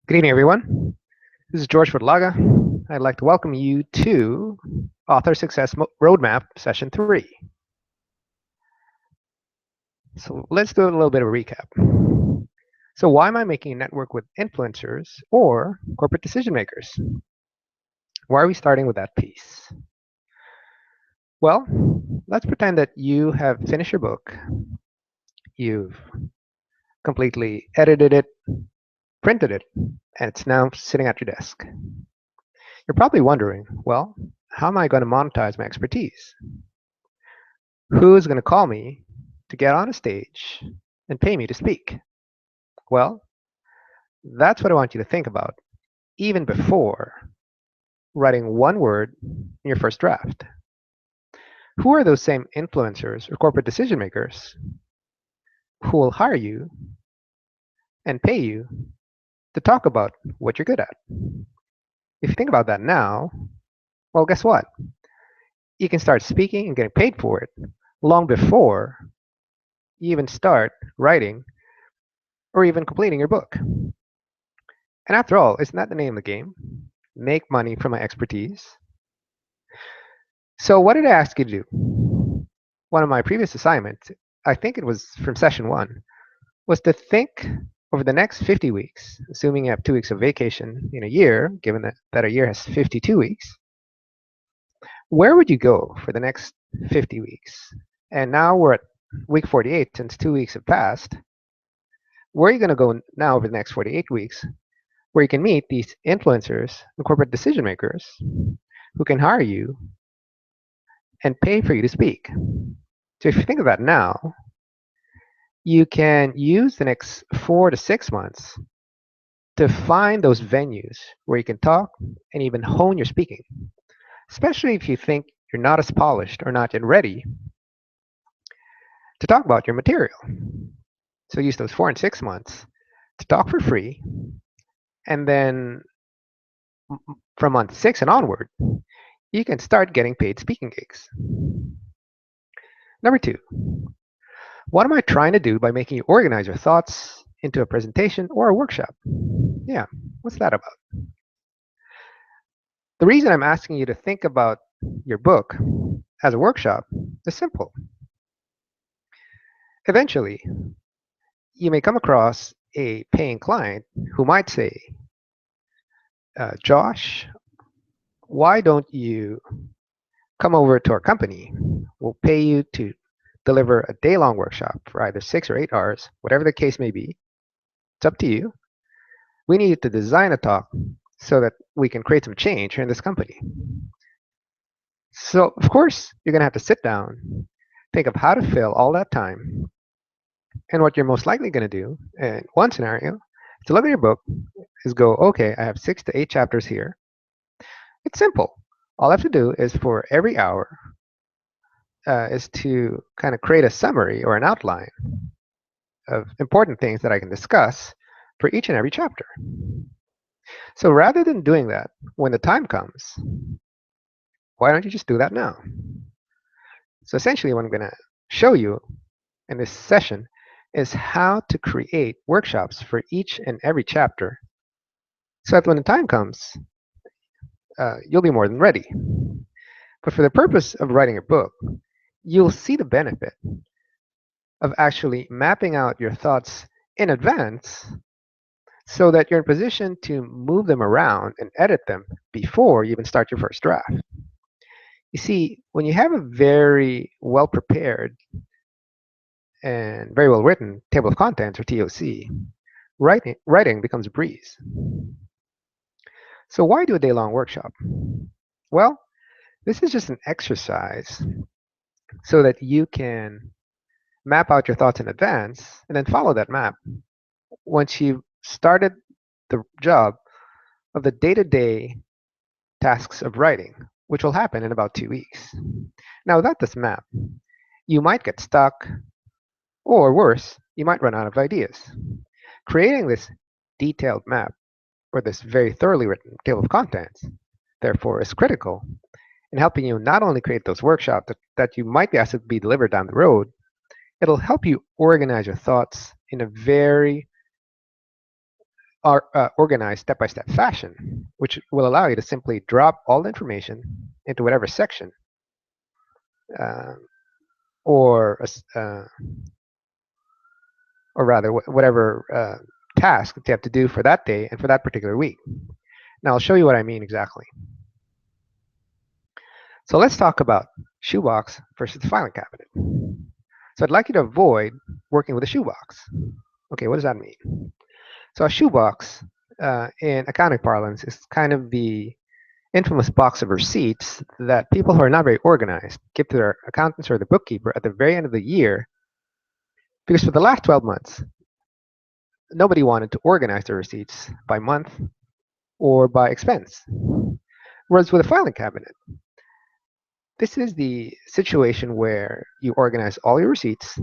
Good evening, everyone. This is George Furtlaga. I'd like to welcome you to Author Success Roadmap Session 3. So let's do a little bit of a recap. So why am I making a network with influencers or corporate decision makers? Why are we starting with that piece? Well, let's pretend that you have finished your book. You've completely edited it, printed it, and it's now sitting at your desk. You're probably wondering, well, how am I going to monetize my expertise? Who's going to call me to get on a stage and pay me to speak? Well, that's what I want you to think about even before writing one word in your first draft. Who are those same influencers or corporate decision makers who will hire you and pay you to talk about what you're good at? If you think about that now, well, guess what? You can start speaking and getting paid for it long before you even start writing or even completing your book. And after all, isn't that the name of the game? Make money from my expertise. So what did I ask you to do? One of my previous assignments, I think it was from session 1, was to think over the next 50 weeks, assuming you have 2 weeks of vacation in a year, given that a year has 52 weeks, where would you go for the next 50 weeks? And now we're at week 48, since 2 weeks have passed. Where are you going to go now over the next 48 weeks, where you can meet these influencers and corporate decision makers who can hire you and pay for you to speak? So if you think of that now, you can use the next 4 to 6 months to find those venues where you can talk and even hone your speaking, especially if you think you're not as polished or not yet ready to talk about your material. So use those 4 and 6 months to talk for free, and then from month 6 and onward, you can start getting paid speaking gigs. Number 2, what am I trying to do by making you organize your thoughts into a presentation or a workshop? Yeah, what's that about? The reason I'm asking you to think about your book as a workshop is simple. Eventually, you may come across a paying client who might say, Josh, why don't you come over to our company? We'll pay you to deliver a day-long workshop for either 6 or 8 hours, whatever the case may be. It's up to you. We need to design a talk so that we can create some change here in this company. So, of course, you're going to have to sit down, think of how to fill all that time. And what you're most likely going to do in one scenario is to look at your book, is go, okay, I have 6 to 8 chapters here. It's simple. All I have to do is for every hour is to kind of create a summary or an outline of important things that I can discuss for each and every chapter. So rather than doing that when the time comes, why don't you just do that now? So essentially what I'm going to show you in this session is how to create workshops for each and every chapter so that when the time comes, you'll be more than ready. But for the purpose of writing a book, you'll see the benefit of actually mapping out your thoughts in advance so that you're in position to move them around and edit them before you even start your first draft. You see, when you have a very well prepared and very well written table of contents or TOC, writing becomes a breeze. So why do a day-long workshop? Well, this is just an exercise so that you can map out your thoughts in advance and then follow that map once you've started the job of the day-to-day tasks of writing, which will happen in about 2 weeks. Now, without this map, you might get stuck, or worse, you might run out of ideas. Creating this detailed map, or this very thoroughly written table of contents, therefore, is critical in helping you not only create those workshops that you might be asked to be delivered down the road, it'll help you organize your thoughts in a very organized step-by-step fashion, which will allow you to simply drop all the information into whatever section uh, or or rather whatever task that you have to do for that day and for that particular week. Now I'll show you what I mean exactly. So let's talk about shoebox versus the filing cabinet. So I'd like you to avoid working with a shoebox. Okay, what does that mean? So a shoebox in accounting parlance is kind of the infamous box of receipts that people who are not very organized give to their accountants or the bookkeeper at the very end of the year, because for the last 12 months, nobody wanted to organize their receipts by month or by expense. Whereas with a filing cabinet, this is the situation where you organize all your receipts.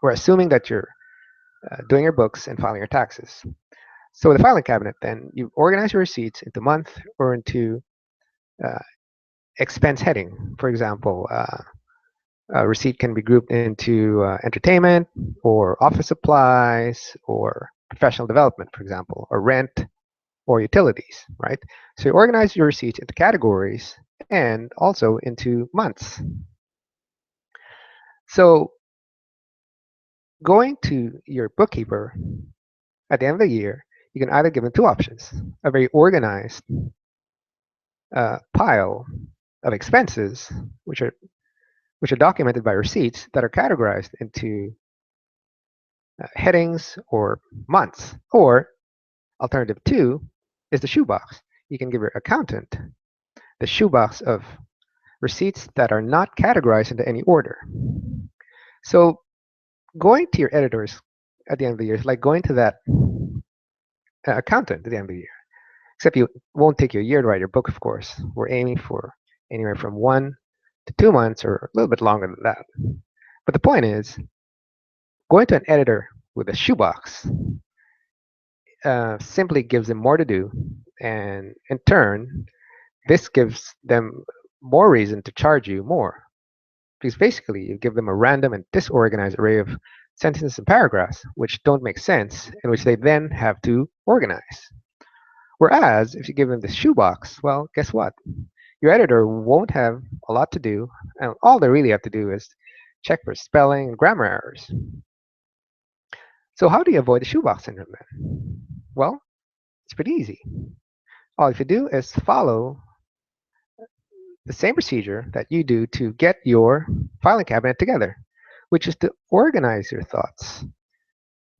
We're assuming that you're doing your books and filing your taxes. So with a filing cabinet, then you organize your receipts into month or into uh, expense heading. For example, a receipt can be grouped into entertainment or office supplies or professional development, for example, or rent or utilities, right? So you organize your receipts into categories and also into months. So going to your bookkeeper at the end of the year, you can either give them two options: a very organized pile of expenses, which are documented by receipts that are categorized into headings or months, or alternative two is the shoebox. You can give your accountant the shoebox of receipts that are not categorized into any order. So going to your editors at the end of the year is like going to that accountant at the end of the year, except you won't take you a year to write your book, of course. We're aiming for anywhere from 1 to 2 months or a little bit longer than that. But the point is, going to an editor with a shoebox simply gives them more to do, and in turn, this gives them more reason to charge you more, because basically you give them a random and disorganized array of sentences and paragraphs which don't make sense and which they then have to organize. Whereas if you give them the shoebox, well, guess what? Your editor won't have a lot to do, and all they really have to do is check for spelling and grammar errors. So how do you avoid the shoebox syndrome then? Well, it's pretty easy. All you have to do is follow the same procedure that you do to get your filing cabinet together, which is to organize your thoughts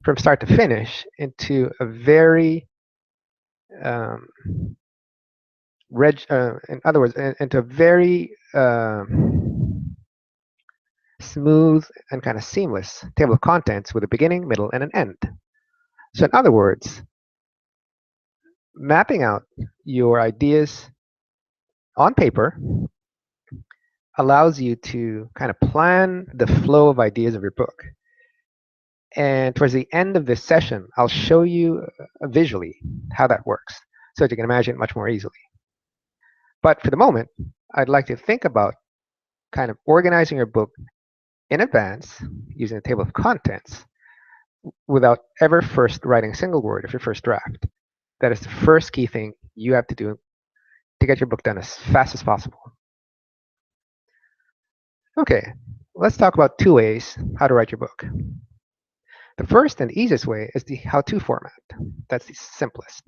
from start to finish into a very, um, in other words, into a very smooth and kind of seamless table of contents with a beginning, middle, and an end. So in other words, mapping out your ideas on paper allows you to kind of plan the flow of ideas of your book. And towards the end of this session, I'll show you visually how that works so that you can imagine it much more easily. But for the moment, I'd like to think about kind of organizing your book in advance using a table of contents without ever first writing a single word of your first draft. That is the first key thing you have to do to get your book done as fast as possible. Okay, let's talk about two ways how to write your book. The first and easiest way is the how-to format. That's the simplest.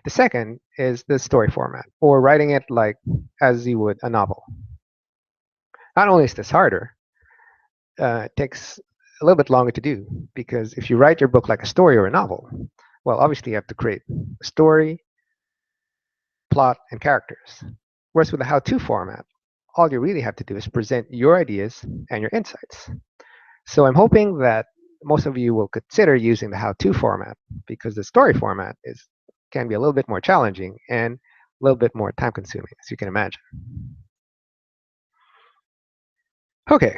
The second is the story format, or writing it like as you would a novel. Not only is this harder, it takes a little bit longer to do, because if you write your book like a story or a novel, well, obviously you have to create a story, plot, and characters. Whereas with the how-to format, all you really have to do is present your ideas and your insights. So I'm hoping that most of you will consider using the how-to format, because the story format can be a little bit more challenging and a little bit more time-consuming, as you can imagine. Okay,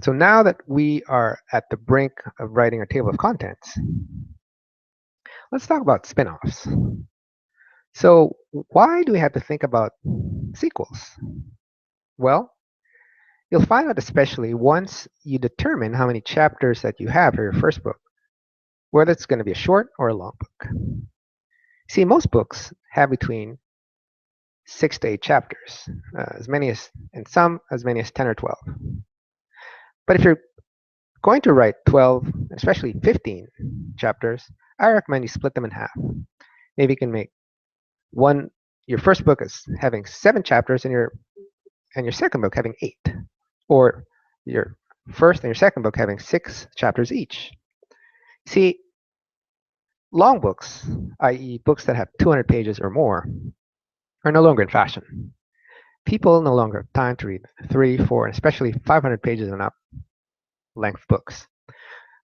so now that we are at the brink of writing a table of contents, let's talk about spin-offs. So why do we have to think about sequels? Well, you'll find out especially once you determine how many chapters that you have for your first book, whether it's going to be a short or a long book. See, most books have between 6 to 8 chapters, as many as, and some as many as 10 or 12. But if you're going to write 12, especially 15 chapters, I recommend you split them in half. Maybe you can make your first book is having 7 chapters and your second book having 8, or your first and your second book having 6 chapters each. See, long books, i.e. books that have 200 pages or more, are no longer in fashion. People no longer have time to read 3, 4, and especially 500 pages and up length books.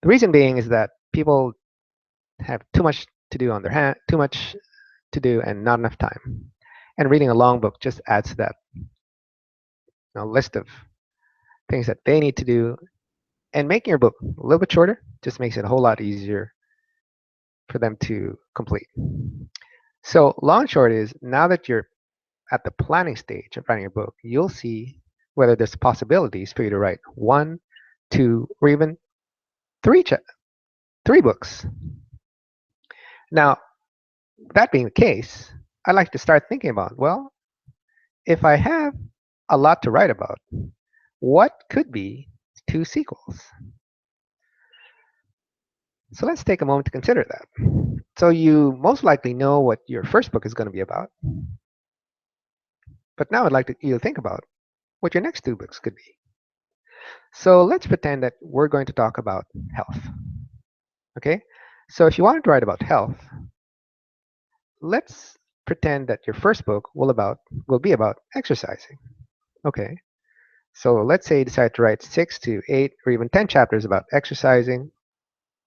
The reason being is that people have too much to do on their hand, too much to do and not enough time. And reading a long book just adds to that list of things that they need to do. And making your book a little bit shorter just makes it a whole lot easier for them to complete. So long and short is, now that you're at the planning stage of writing your book, you'll see whether there's possibilities for you to write 1, 2, or even 3 books. Now, that being the case, I like to start thinking about, well, if I have a lot to write about, what could be 2 sequels? So let's take a moment to consider that. So you most likely know what your first book is going to be about, but now I'd like you to think about what your next 2 books could be. So let's pretend that we're going to talk about health. Okay? So if you wanted to write about health, let's pretend that your first book will be about exercising. Okay? So let's say you decide to write 6 to 8 or even 10 chapters about exercising.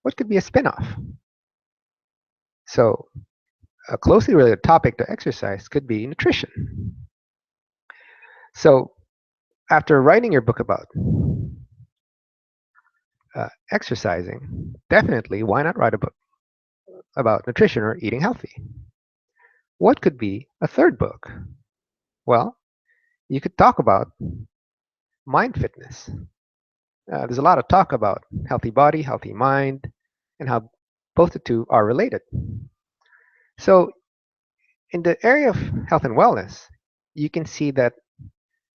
What could be a spin-off? So a closely related topic to exercise could be nutrition. So after writing your book about exercising, definitely why not write a book about nutrition or eating healthy? What could be a third book? Well, you could talk about mind fitness. There's a lot of talk about healthy body, healthy mind, and how both the two are related. So in the area of health and wellness, you can see that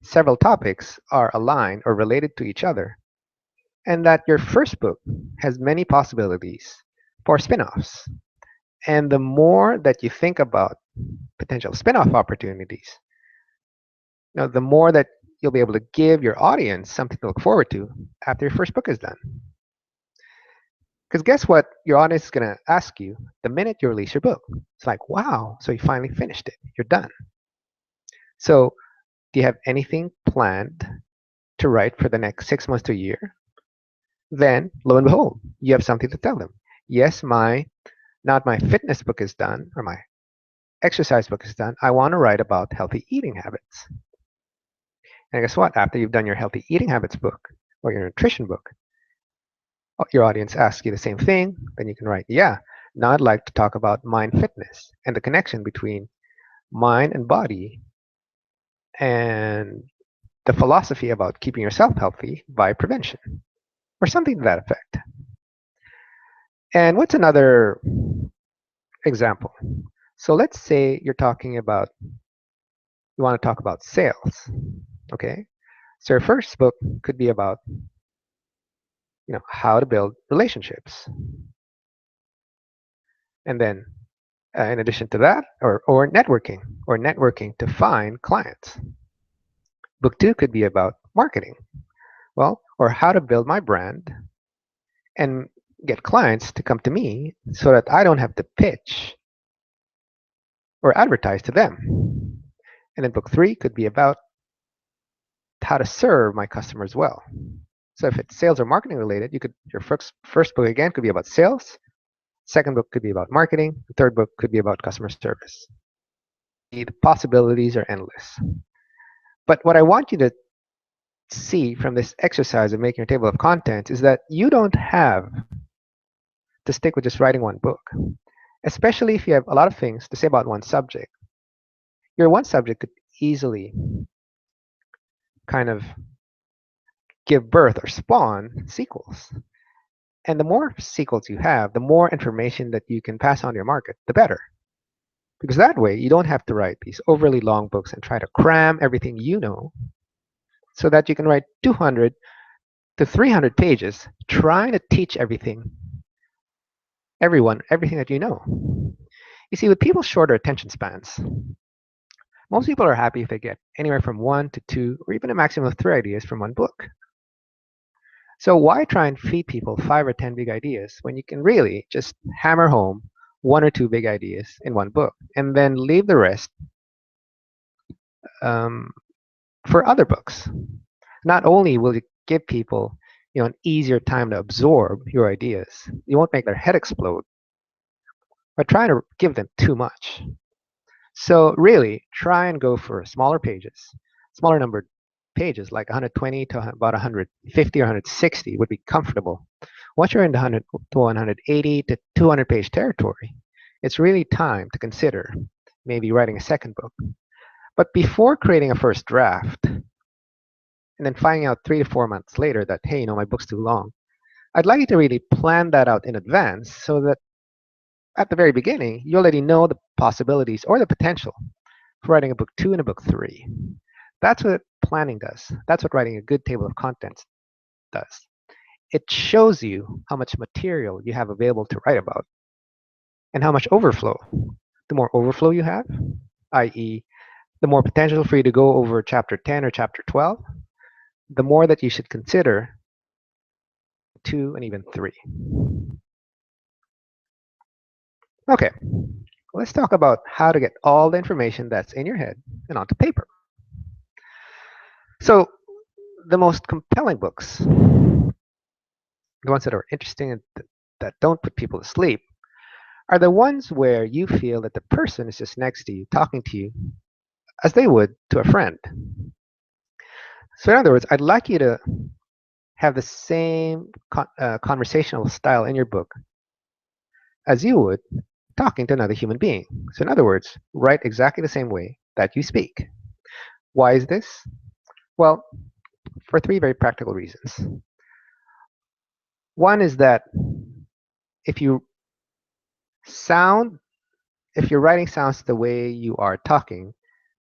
several topics are aligned or related to each other, and that your first book has many possibilities for spin-offs. And the more that you think about potential spin-off opportunities, the more that you'll be able to give your audience something to look forward to after your first book is done. Because guess what your audience is going to ask you the minute you release your book? It's like, wow, so you finally finished it. You're done. So do you have anything planned to write for the next 6 months to a year? Then, lo and behold, you have something to tell them. Yes, not my fitness book is done, or my exercise book is done. I want to write about healthy eating habits. And guess what? After you've done your healthy eating habits book or your nutrition book, your audience asks you the same thing, then you can write, yeah, now I'd like to talk about mind fitness and the connection between mind and body and the philosophy about keeping yourself healthy by prevention, or something to that effect. And what's another example? So let's say you want to talk about sales. Okay? So your first book could be about how to build relationships. And then in addition to that, or networking to find clients. Book 2 could be about marketing. Well, or how to build my brand and get clients to come to me so that I don't have to pitch or advertise to them. And then book 3 could be about how to serve my customers well. So if it's sales or marketing related, your first book again could be about sales. Second book could be about marketing. The third book could be about customer service. The possibilities are endless. But what I want you to see from this exercise of making your table of contents is that you don't have to stick with just writing one book, especially if you have a lot of things to say about one subject. Your one subject could easily kind of give birth or spawn sequels. And the more sequels you have, the more information that you can pass on to your market, the better. Because that way, you don't have to write these overly long books and try to cram everything you know so that you can write 200 to 300 pages trying to teach everyone, everything that you know. You see, with people's shorter attention spans, most people are happy if they get anywhere from 1 to 2 or even a maximum of 3 ideas from one book. So why try and feed people 5 or 10 big ideas when you can really just hammer home 1 or 2 big ideas in one book and then leave the rest um, for other books? Not only will you give people an easier time to absorb your ideas, you won't make their head explode by trying to give them too much. So really, try and go for smaller pages, smaller numbered pages, like 120 to about 150 or 160 would be comfortable. Once you're in the 100 to 180 to 200 page territory, it's really time to consider maybe writing a second book. But before creating a first draft, and then finding out 3 to 4 months later that, hey, my book's too long, I'd like you to really plan that out in advance so that at the very beginning, you already know the possibilities or the potential for writing a book 2 and a book 3. That's what planning does. That's what writing a good table of contents does. It shows you how much material you have available to write about and how much overflow. The more overflow you have, i.e., the more potential for you to go over chapter 10 or chapter 12, the more that you should consider 2 and even 3. Okay, let's talk about how to get all the information that's in your head and onto paper. So, the most compelling books, the ones that are interesting and that don't put people to sleep, are the ones where you feel that the person is just next to you, talking to you as they would to a friend. So, in other words, I'd like you to have the same conversational style in your book as you would talking to another human being. So, in other words, write exactly the same way that you speak. Why is this? Well, for 3 very practical reasons. One is that if you sound, if your writing sounds the way you are talking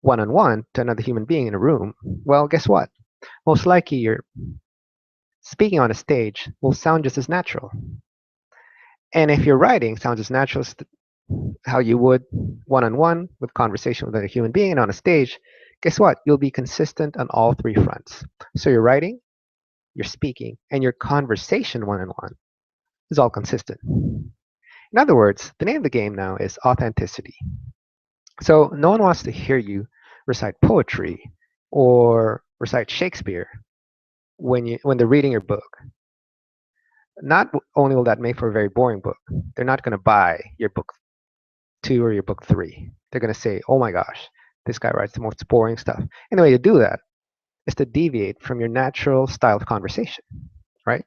one-on-one to another human being in a room, well, guess what? Most likely your speaking on a stage will sound just as natural. And if your writing sounds as natural as how you would one-on-one with conversation with another human being and on a stage, guess what? You'll be consistent on all 3 fronts. So your writing, your speaking, and your conversation one-on-one is all consistent. In other words, the name of the game now is authenticity. So no one wants to hear you recite poetry or recite Shakespeare when they're reading your book. Not only will that make for a very boring book, they're not going to buy your book 2 or your book 3. They're going to say, oh my gosh, this guy writes the most boring stuff. And the way to do that is to deviate from your natural style of conversation, right?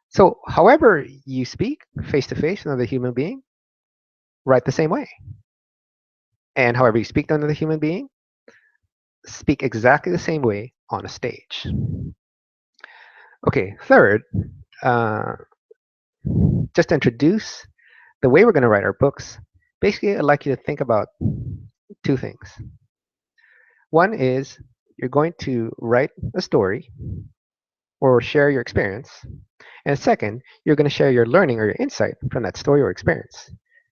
So however you speak face to face with another human being, write the same way. And however you speak to another human being, speak exactly the same way on a stage. Okay, third, just to introduce the way we're going to write our books, basically I'd like you to think about 2 things. One is you're going to write a story or share your experience. And second, you're going to share your learning or your insight from that story or experience.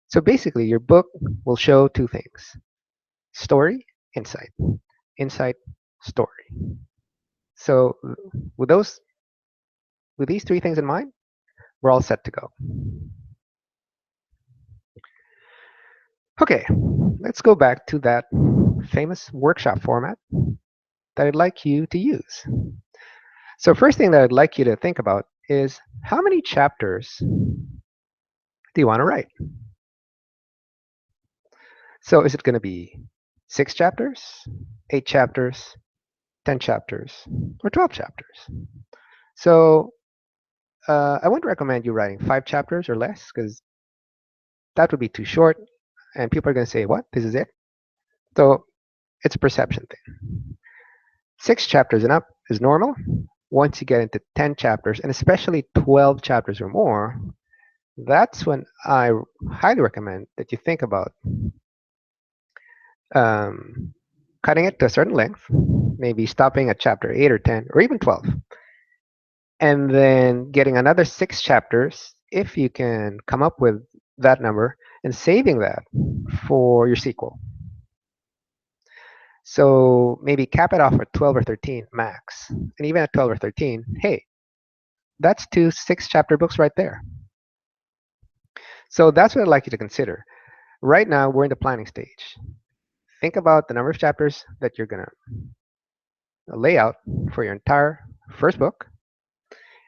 So basically, your book will show 2 things: story, insight. Insight, story. So with these 3 things in mind, we're all set to go. Okay, let's go back to that famous workshop format that I'd like you to use. So first thing that I'd like you to think about is how many chapters do you want to write? So is it going to be 6 chapters, 8 chapters, 10 chapters, or 12 chapters? So I wouldn't recommend you writing 5 chapters or less because that would be too short and people are going to say, what? This is it? So it's a perception thing. 6 chapters and up is normal. once you get into 10 chapters, and especially 12 chapters or more, that's when I highly recommend that you think about um, cutting it to a certain length, maybe stopping at chapter 8 or 10 or even 12, and then getting another 6 chapters if you can come up with that number and saving that for your sequel. So maybe cap it off at 12 or 13 max. And even at 12 or 13, hey, that's 2 6-chapter books right there. So that's what I'd like you to consider. Right now, we're in the planning stage. Think about the number of chapters that you're going to lay out for your entire first book.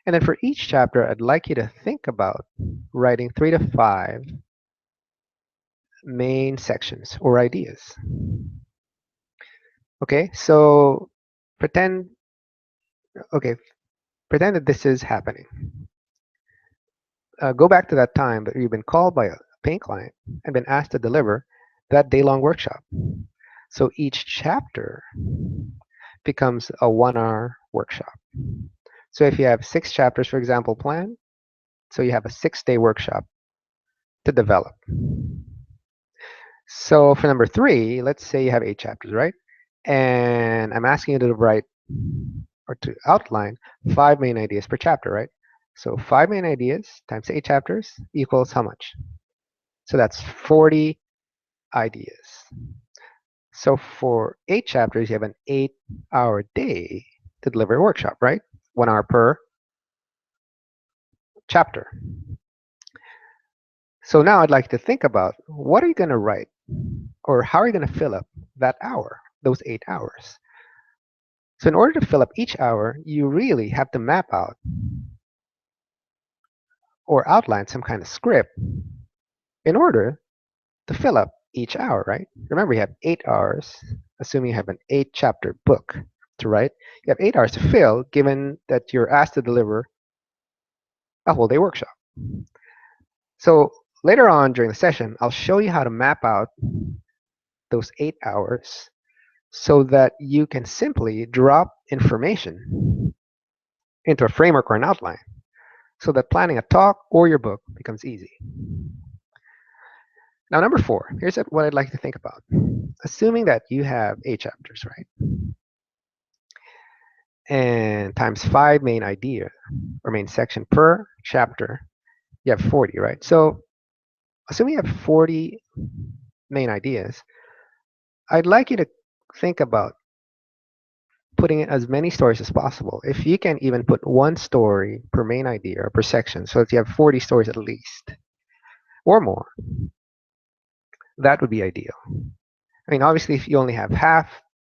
And then for each chapter, I'd like you to think about writing 3 to 5 main sections or ideas. Okay, so pretend, okay, pretend that this is happening. Go back to that time that you've been called by a paying client and been asked to deliver that day-long workshop. So each chapter becomes a 1-hour workshop. So if you have 6 chapters, for example, planned, so you have a 6-day workshop to develop. So for number 3, let's say you have 8 chapters, right? And I'm asking you to write or to outline 5 main ideas per chapter, right? So 5 main ideas times 8 chapters equals how much? So that's 40 ideas. So for 8 chapters, you have an 8-hour day to deliver a workshop, right? 1 hour per chapter. So now I'd like to think about what are you going to write or how are you going to fill up that hour, those 8 hours? So in order to fill up each hour, you really have to map out or outline some kind of script in order to fill up each hour, right? Remember, you have 8 hours, assuming you have an 8-chapter book to write. You have 8 hours to fill, given that you're asked to deliver a whole day workshop. So later on during the session, I'll show you how to map out those 8 hours so that you can simply drop information into a framework or an outline so that planning a talk or your book becomes easy. Now, number 4, here's what I'd like to think about. Assuming that you have 8 chapters, right? And times 5 main idea or main section per chapter, you have 40, right? So assuming you have 40 main ideas, I'd like you to think about putting in as many stories as possible. If you can even put 1 story per main idea or per section so that you have 40 stories at least or more, that would be ideal. I mean, obviously, if you only have half,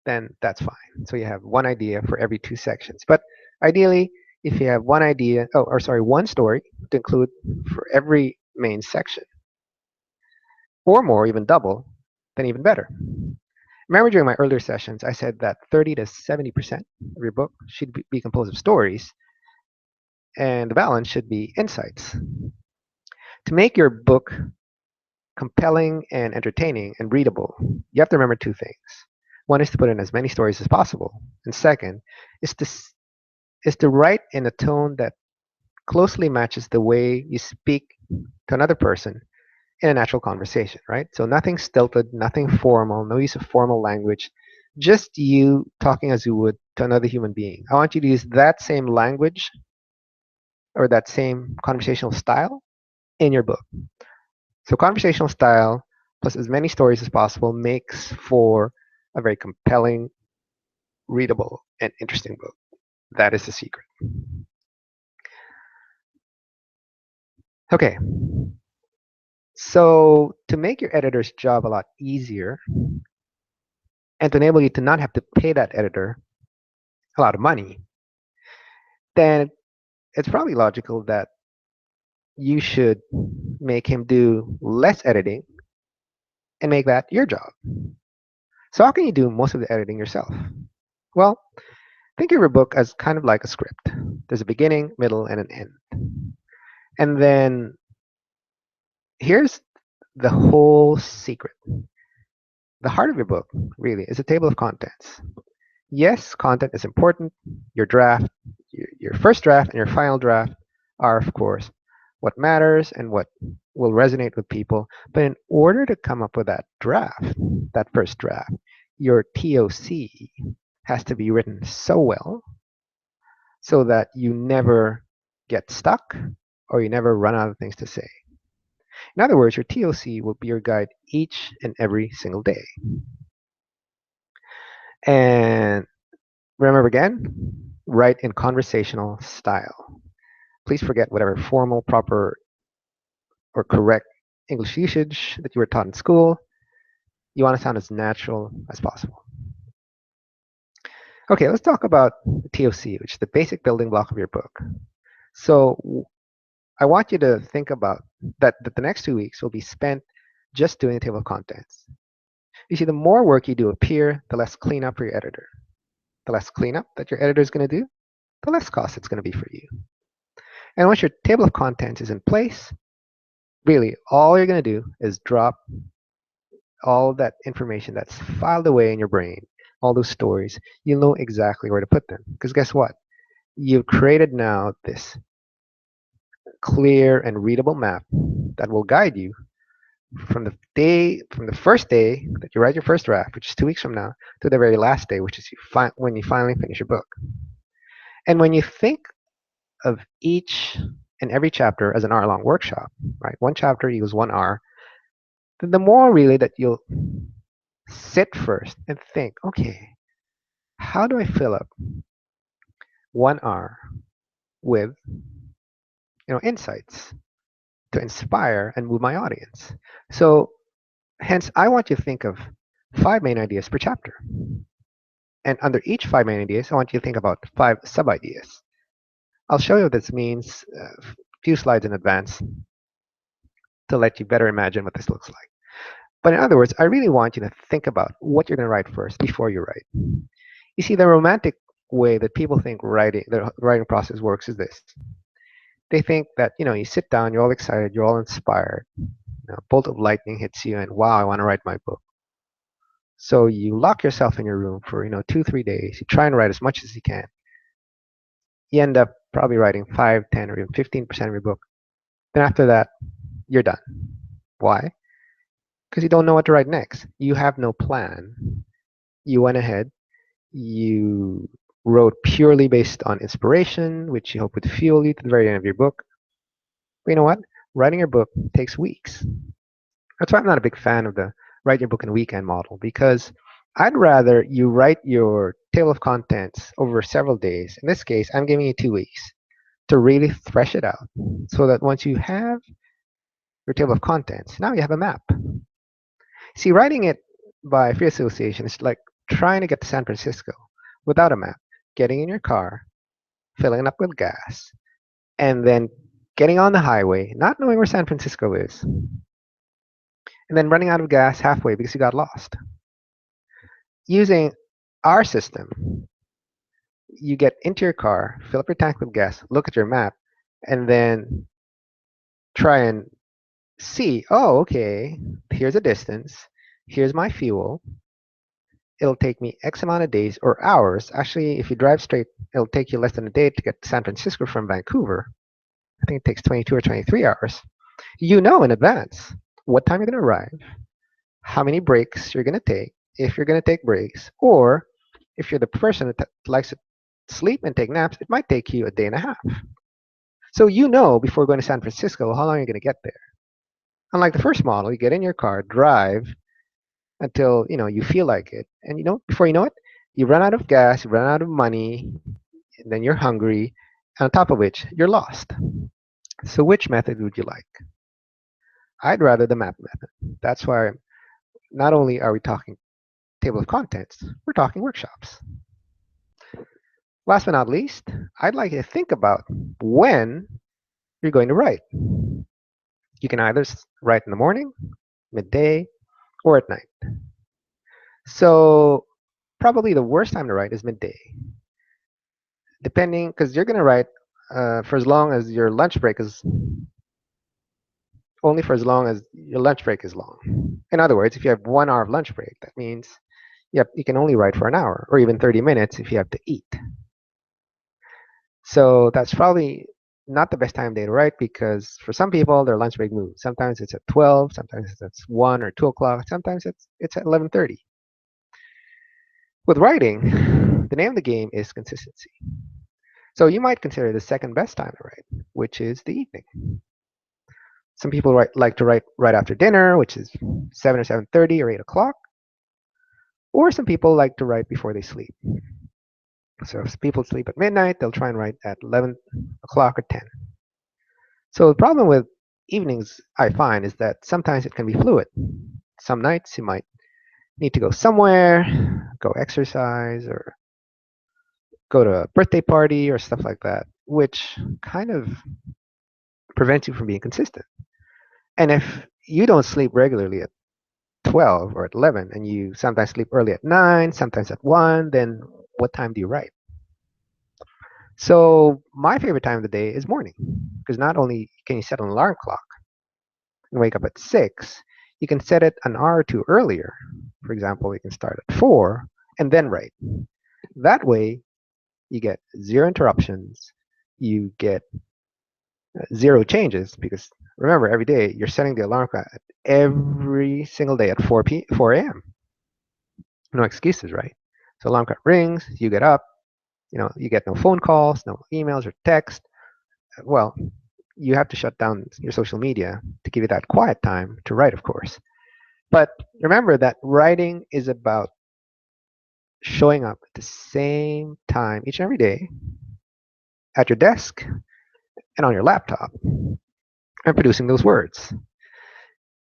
then that's fine. So you have 1 idea for every 2 sections. But ideally, if you have 1 idea, 1 story to include for every main section, or more, even double, then even better. Remember during my earlier sessions, I said that 30 to 70% of your book should be composed of stories, and the balance should be insights. To make your book compelling and entertaining and readable, you have to remember 2 things. One is to put in as many stories as possible, and second is to write in a tone that closely matches the way you speak to another person in a natural conversation, right? So nothing stilted, nothing formal, no use of formal language, just you talking as you would to another human being. I want you to use that same language or that same conversational style in your book. So conversational style plus as many stories as possible makes for a very compelling, readable, and interesting book. That is the secret. Okay. So to make your editor's job a lot easier and to enable you to not have to pay that editor a lot of money, then it's probably logical that you should make him do less editing and make that your job. So how can you do most of the editing yourself? Well, think of your book as kind of like a script. There's a beginning, middle, and an end. And then here's the whole secret. The heart of your book, really, is a table of contents. Yes, content is important. Your draft, your first draft and your final draft are, of course, what matters and what will resonate with people. But in order to come up with that draft, that first draft, your TOC has to be written so well so that you never get stuck or you never run out of things to say. In other words, your TOC will be your guide each and every single day. And remember again, write in conversational style. Please forget whatever formal, proper, or correct English usage that you were taught in school. You want to sound as natural as possible. Okay, let's talk about the TOC, which is the basic building block of your book. So I want you to think about that the next 2 weeks will be spent just doing the table of contents. You see, the more work you do up here, the less cleanup for your editor. The less cleanup that your editor is going to do, the less cost it's going to be for you. And once your table of contents is in place, really all you're going to do is drop all that information that's filed away in your brain, all those stories. You'll know exactly where to put them. Because guess what? You've created now this clear and readable map that will guide you from the first day that you write your first draft, which is 2 weeks from now, to the very last day, which is when you finally finish your book. And when you think of each and every chapter as an hour-long workshop, right? One chapter equals 1 hour. Then the more really that you'll sit first and think, okay, how do I fill up 1 hour with insights to inspire and move my audience? So hence, I want you to think of 5 main ideas per chapter. And under each 5 main ideas, I want you to think about 5 sub-ideas. I'll show you what this means a few slides in advance to let you better imagine what this looks like. But in other words, I really want you to think about what you're going to write first before you write. You see, the romantic way that people think the writing process works is this. They think that, you sit down, you're all excited, you're all inspired. A bolt of lightning hits you and wow, I want to write my book. So you lock yourself in your room for, 2, 3 days. You try and write as much as you can. You end up probably writing 5, 10, or even 15% of your book. Then after that, you're done. Why? Because you don't know what to write next. You have no plan. You went ahead, you wrote purely based on inspiration, which you hope would fuel you to the very end of your book. But you know what? Writing your book takes weeks. That's why I'm not a big fan of the write your book in a weekend model, because I'd rather you write your table of contents over several days. In this case, I'm giving you 2 weeks to really thresh it out so that once you have your table of contents, now you have a map. See, writing it by free association is like trying to get to San Francisco without a map, getting in your car, filling it up with gas, and then getting on the highway, not knowing where San Francisco is, and then running out of gas halfway because you got lost. Using our system, you get into your car, fill up your tank with gas, look at your map, and then try and see, oh, okay, here's a distance, here's my fuel. It'll take me X amount of days or hours. Actually, if you drive straight, it'll take you less than a day to get to San Francisco from Vancouver. I think it takes 22 or 23 hours. You know in advance what time you're going to arrive, how many breaks you're going to take, if you're going to take breaks, or if you're the person that likes to sleep and take naps, it might take you a day and a half. So you know before going to San Francisco how long you're going to get there. Unlike the first model, you get in your car, drive until you feel like it, and before you know it, you run out of gas, you run out of money, and then you're hungry, and on top of which, you're lost. So which method would you like? I'd rather the map method. That's why not only are we talking table of contents, we're talking workshops. Last but not least, I'd like you to think about when you're going to write. You can either write in the morning, midday, or at night. So probably the worst time to write is midday, depending, because you're going to write for as long as your lunch break is only for as long as your lunch break is long. In other words, if you have 1 hour of lunch break, that means Yep, you can only write for an hour or even 30 minutes if you have to eat. So that's probably not the best time of day to write because for some people their lunch break moves. Sometimes it's at 12, sometimes it's at 1 or 2 o'clock, sometimes it's at 11:30. With writing, the name of the game is consistency. So you might consider the second best time to write, which is the evening. Some people like to write right after dinner, which is 7 or 7:30 or 8 o'clock. Or some people like to write before they sleep. So if people sleep at midnight, they'll try and write at 11 o'clock or 10. So the problem with evenings, I find, is that sometimes it can be fluid. Some nights you might need to go somewhere, go exercise, or go to a birthday party or stuff like that, which kind of prevents you from being consistent. And if you don't sleep regularly at 12 or at 11 and you sometimes sleep early at 9, sometimes at 1, then what time do you write? So my favorite time of the day is morning because not only can you set an alarm clock and wake up at 6, you can set it an hour or two earlier. For example, you can start at 4 and then write. That way, you get zero interruptions, you get zero changes because remember, every day you're setting the alarm clock every single day at 4 a.m. No excuses, right? So alarm clock rings, you get up, you get no phone calls, no emails or text. Well, you have to shut down your social media to give you that quiet time to write, of course. But remember that writing is about showing up at the same time each and every day at your desk and on your laptop and producing those words.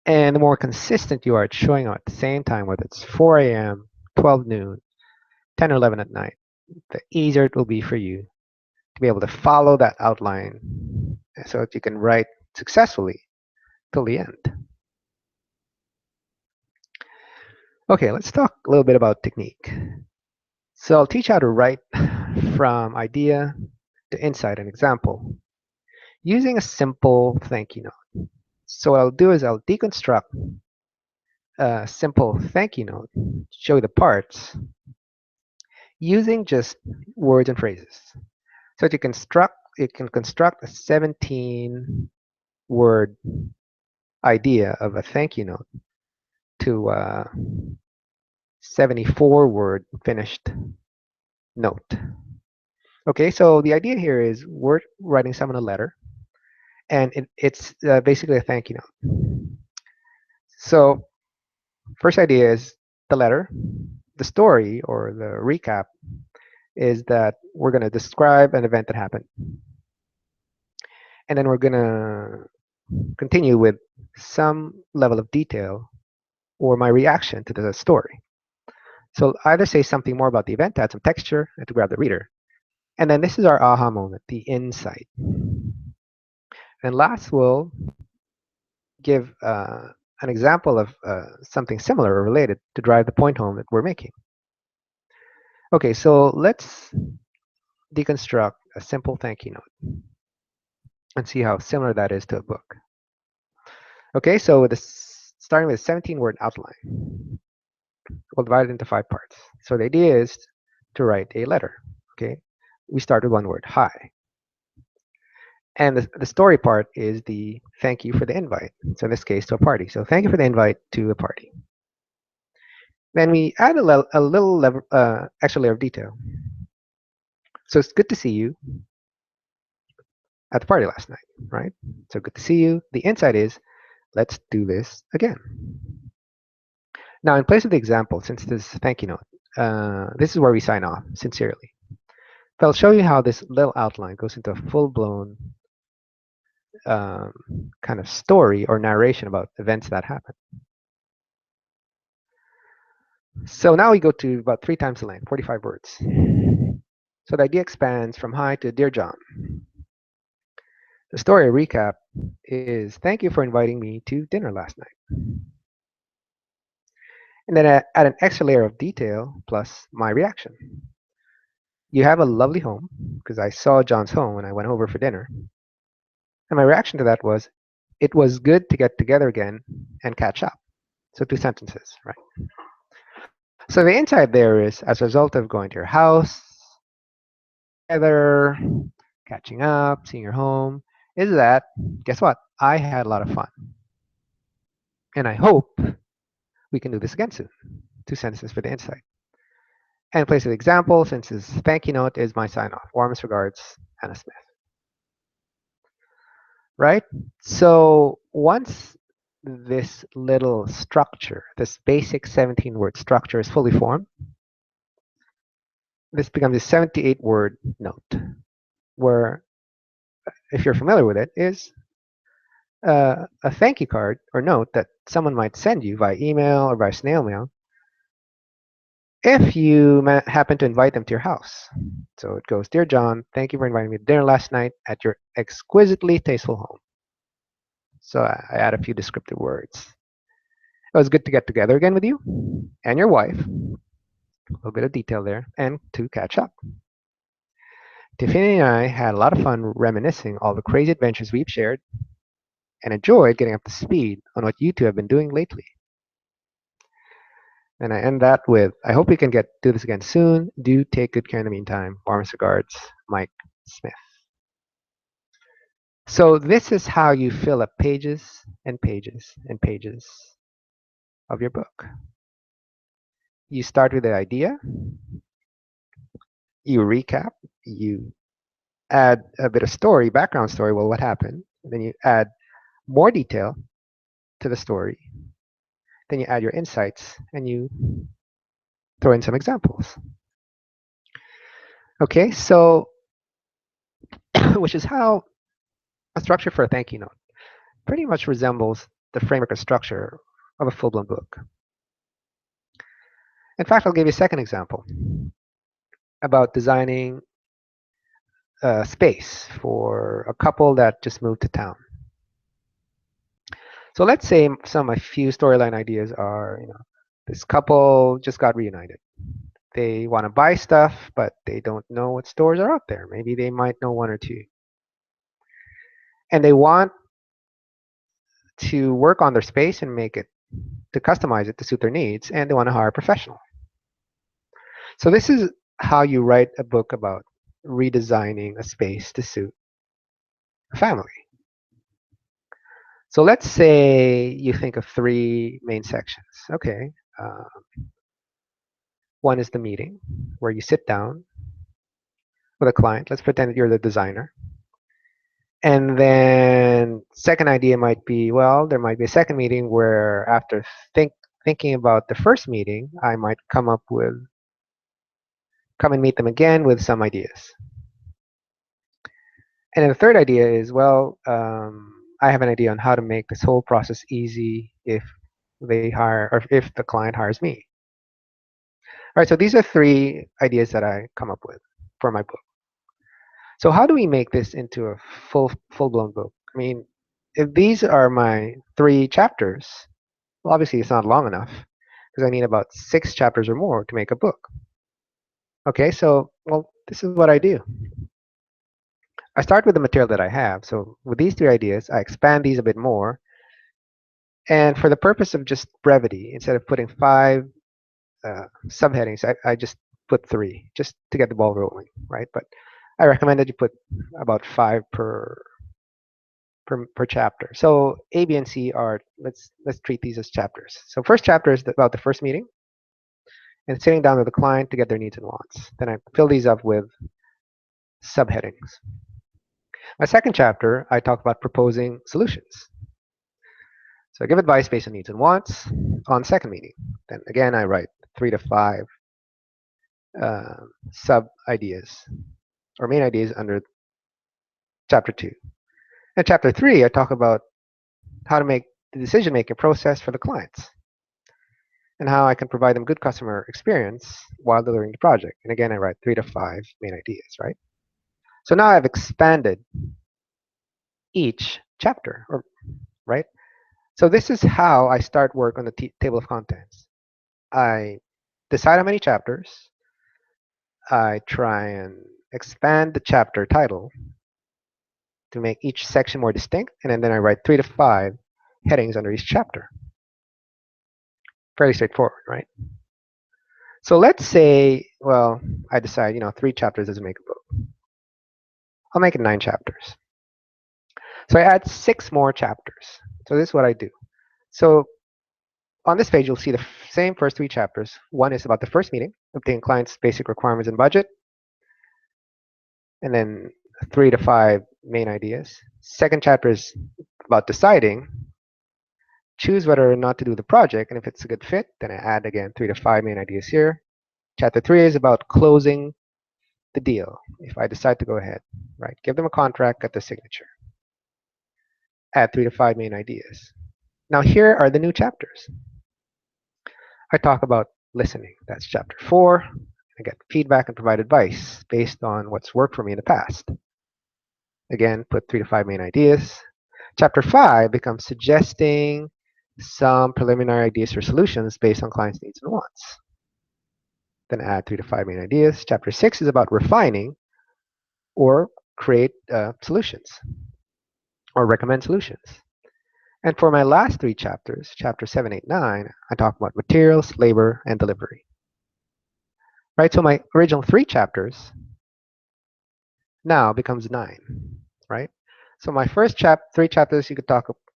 And the more consistent you are at showing up at the same time, whether it's 4 a.m., 12 noon, 10 or 11 at night, the easier it will be for you to be able to follow that outline so that you can write successfully till the end. Okay, let's talk a little bit about technique. So I'll teach how to write from idea to insight and example using a simple thank you note. So what I'll do is I'll deconstruct a simple thank you note, show you the parts, using just words and phrases. So you can construct a 17 word idea of a thank you note to a 74 word finished note. Okay, so the idea here is we're writing someone a letter, and it's basically a thank you note. So first idea is the letter. The story or the recap is that we're going to describe an event that happened, and then we're going to continue with some level of detail or my reaction to the story. So either say something more about the event to add some texture and to grab the reader. And then this is our aha moment, the insight. And last, we'll give an example of something similar or related to drive the point home that we're making. Okay, so let's deconstruct a simple thank you note and see how similar that is to a book. Okay, so starting with a 17-word outline, we'll divide it into 5 parts. So the idea is to write a letter. Okay, we start with one word, hi. And the story part is the thank you for the invite. So in this case, to a party. So thank you for the invite to a party. Then we add a little extra layer of detail. So it's good to see you at the party last night, right? So good to see you. The insight is, let's do this again. Now, in place of the example, since this thank you note, this is where we sign off, sincerely. But I'll show you how this little outline goes into a full-blown kind of story or narration about events that happen. So now we go to about 3 times the length, 45 words. So the idea expands from hi to Dear John. The story recap is thank you for inviting me to dinner last night. And then add an extra layer of detail plus my reaction. You have a lovely home, because I saw John's home when I went over for dinner. And my reaction to that was, it was good to get together again and catch up. So 2 sentences, right? So the insight there is, as a result of going to your house, together, catching up, seeing your home, is that, guess what? I had a lot of fun. And I hope we can do this again soon. 2 sentences for the insight. And in place of the example, since his thank you note is my sign off. Warmest regards, Hannah Smith. Right? So once this little structure, this basic 17-word structure is fully formed, this becomes a 78-word note, where, if you're familiar with it, is a thank you card or note that someone might send you via email or by snail mail if you happen to invite them to your house. So it goes, Dear John, thank you for inviting me to dinner last night at your exquisitely tasteful home. So I add a few descriptive words. It was good to get together again with you and your wife. A little bit of detail there, and to catch up. Tiffany and I had a lot of fun reminiscing all the crazy adventures we've shared and enjoyed getting up to speed on what you two have been doing lately. And I end that with, I hope we can do this again soon. Do take good care in the meantime. Warmest regards, Mike Smith. So this is how you fill up pages and pages and pages of your book. You start with the idea, you recap, you add a bit of story, background story, well, what happened? Then you add more detail to the story. Then you add your insights and you throw in some examples. Okay, so which is how a structure for a thank you note pretty much resembles the framework and structure of a full-blown book. In fact, I'll give you a second example about designing a space for a couple that just moved to town. So let's say a few storyline ideas are, this couple just got reunited. They want to buy stuff, but they don't know what stores are out there. Maybe they might know one or two. And they want to work on their space and to customize it to suit their needs, and they want to hire a professional. So this is how you write a book about redesigning a space to suit a family. So let's say you think of 3 main sections. Okay, one is the meeting, where you sit down with a client. Let's pretend that you're the designer. And then second idea might be, well, there might be a second meeting where after thinking about the first meeting, I might come and meet them again with some ideas. And then the third idea is, well, I have an idea on how to make this whole process easy if the client hires me. All right, so these are 3 ideas that I come up with for my book. So how do we make this into a full-blown book? I mean, if these are my 3 chapters, well, obviously it's not long enough because I need about 6 chapters or more to make a book. Okay, so, well, this is what I do. I start with the material that I have. So with these 3 ideas, I expand these a bit more. And for the purpose of just brevity, instead of putting 5 subheadings, I just put 3, just to get the ball rolling, right? But I recommend that you put about 5 per chapter. So A, B, and C are, let's treat these as chapters. So first chapter is about the first meeting and sitting down with the client to get their needs and wants. Then I fill these up with subheadings. My second chapter, I talk about proposing solutions. So I give advice based on needs and wants on second meeting. Then again, I write 3 to 5 sub ideas or main ideas under chapter 2. And chapter 3, I talk about how to make the decision-making process for the clients and how I can provide them good customer experience while delivering the project. And again, I write 3 to 5 main ideas, right? So now I've expanded each chapter, right? So this is how I start work on the table of contents. I decide how many chapters. I try and expand the chapter title to make each section more distinct, and then I write 3 to 5 headings under each chapter. Fairly straightforward, right? So let's say, well, I decide, 3 chapters doesn't make a book. I'll make it 9 chapters. So I add 6 more chapters. So this is what I do. So on this page, you'll see the same first 3 chapters. One is about the first meeting, obtain client's basic requirements and budget, and then 3 to 5 main ideas. Second chapter is about deciding, choose whether or not to do the project, and if it's a good fit, then I add again 3 to 5 main ideas here. Chapter 3 is about closing the deal. If I decide to go ahead, right, give them a contract, get the signature. Add 3 to 5 main ideas. Now here are the new chapters. I talk about listening. That's chapter 4. I get feedback and provide advice based on what's worked for me in the past. Again, put 3 to 5 main ideas. Chapter 5 becomes suggesting some preliminary ideas for solutions based on clients' needs and wants. Then add 3 to 5 main ideas. Chapter 6 is about refining or create solutions or recommend solutions. And for my last 3 chapters, chapter 7, 8, 9, I talk about materials, labor, and delivery. Right, so my original 3 chapters now becomes 9, right? So my first 3 chapters,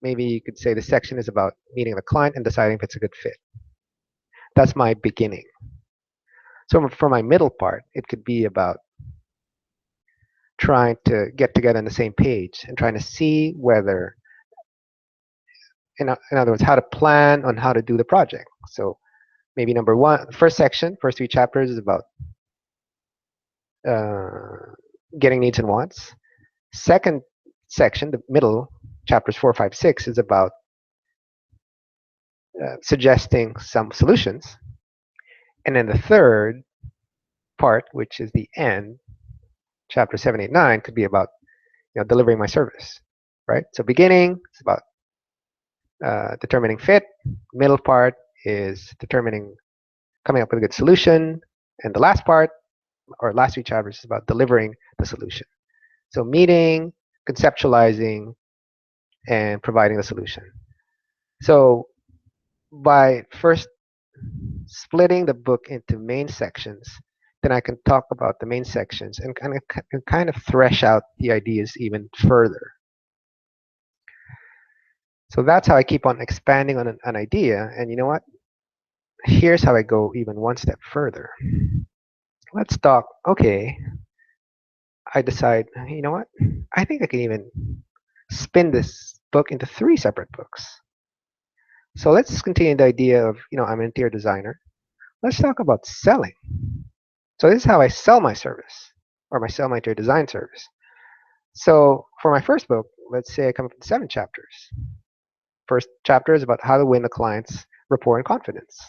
maybe you could say the section is about meeting the client and deciding if it's a good fit. That's my beginning. So for my middle part, it could be about trying to get together on the same page and trying to see whether, in other words, how to plan on how to do the project. So maybe number 1, first section, first 3 chapters is about getting needs and wants. Second section, the middle, chapters 4, 5, 6, is about suggesting some solutions. And then the third part, which is the end, chapter 7, 8, 9, could be about delivering my service, right? So beginning is about determining fit. Middle part is coming up with a good solution. And the last part, or last 3 chapters, is about delivering the solution. So meeting, conceptualizing, and providing the solution. So by first splitting the book into main sections, then I can talk about the main sections and kind of thresh out the ideas even further. So that's how I keep on expanding on an idea. And you know what? Here's how I go even one step further. Let's talk, okay, I decide, you know what? I think I can even spin this book into 3 separate books. So let's continue the idea of, I'm an interior designer. Let's talk about selling. So this is how I sell my service, or sell my interior design service. So for my first book, let's say I come up with 7 chapters. First chapter is about how to win the client's rapport and confidence.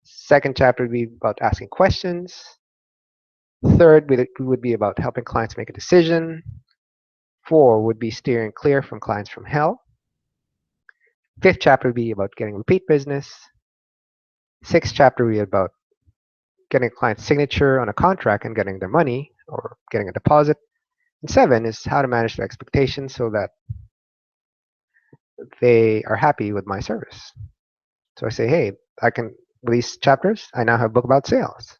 Second chapter would be about asking questions. Third would be about helping clients make a decision. 4 would be steering clear from clients from hell. 5th chapter would be about getting repeat business. 6th chapter would be about getting a client's signature on a contract and getting their money or getting a deposit. And 7 is how to manage their expectations so that they are happy with my service. So I say, hey, with these chapters, I now have a book about sales.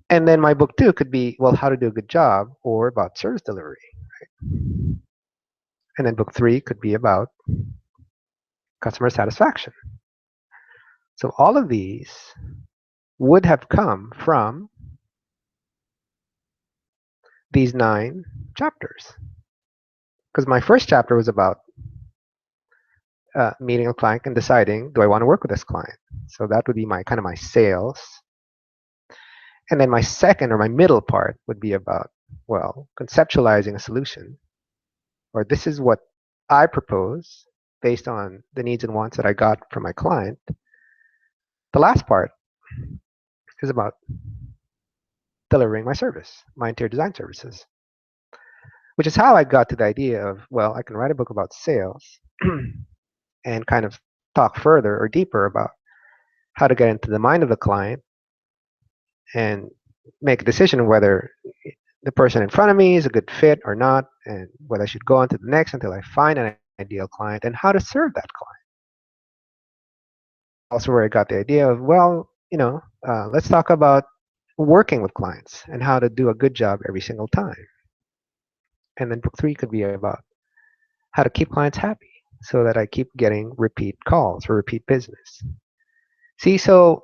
And then my book 2 could be, well, how to do a good job, or about service delivery. Right? And then book 3 could be about customer satisfaction. So all of these would have come from these 9 chapters. Because my first chapter was about meeting a client and deciding, do I want to work with this client? So that would be my kind of my sales. And then my second, or my middle part, would be about, well, conceptualizing a solution, or this is what I propose based on the needs and wants that I got from my client. The last part is about delivering my service, my interior design services, which is how I got to the idea of, well, I can write a book about sales and kind of talk further or deeper about how to get into the mind of the client and make a decision whether the person in front of me is a good fit or not, and whether I should go on to the next until I find an ideal client, and how to serve that client. also where I got the idea of, well, let's talk about working with clients and how to do a good job every single time. And then book 3 could be about how to keep clients happy so that I keep getting repeat calls or repeat business. See, so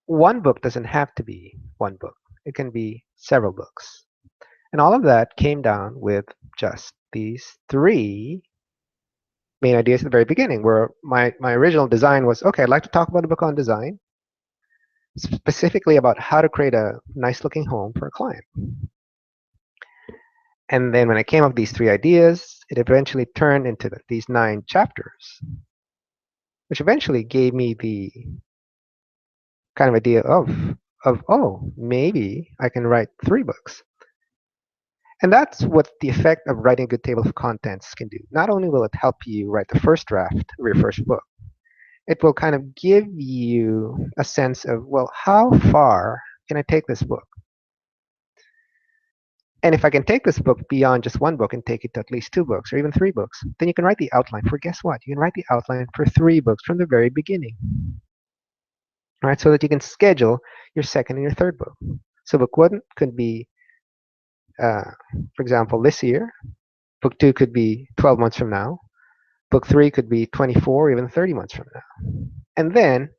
one book doesn't have to be one book. It can be several books. And all of that came down with just these 3 main ideas at the very beginning, where my original design was, okay, I'd like to talk about a book on design, specifically about how to create a nice looking home for a client. And then when I came up with these 3 ideas, it eventually turned into these 9 chapters, which eventually gave me the kind of idea of oh, maybe I can write 3 books. And that's what the effect of writing a good table of contents can do. Not only will it help you write the first draft of your first book, it will kind of give you a sense of, well, how far can I take this book? And if I can take this book beyond just one book and take it to at least 2 books or even 3 books, then you can write the outline for, guess what? You can write the outline for 3 books from the very beginning. Right? So that you can schedule your second and your third book. So book 1 could be, for example, this year. Book 2 could be 12 months from now. Book 3 could be 24 or even 30 months from now. And then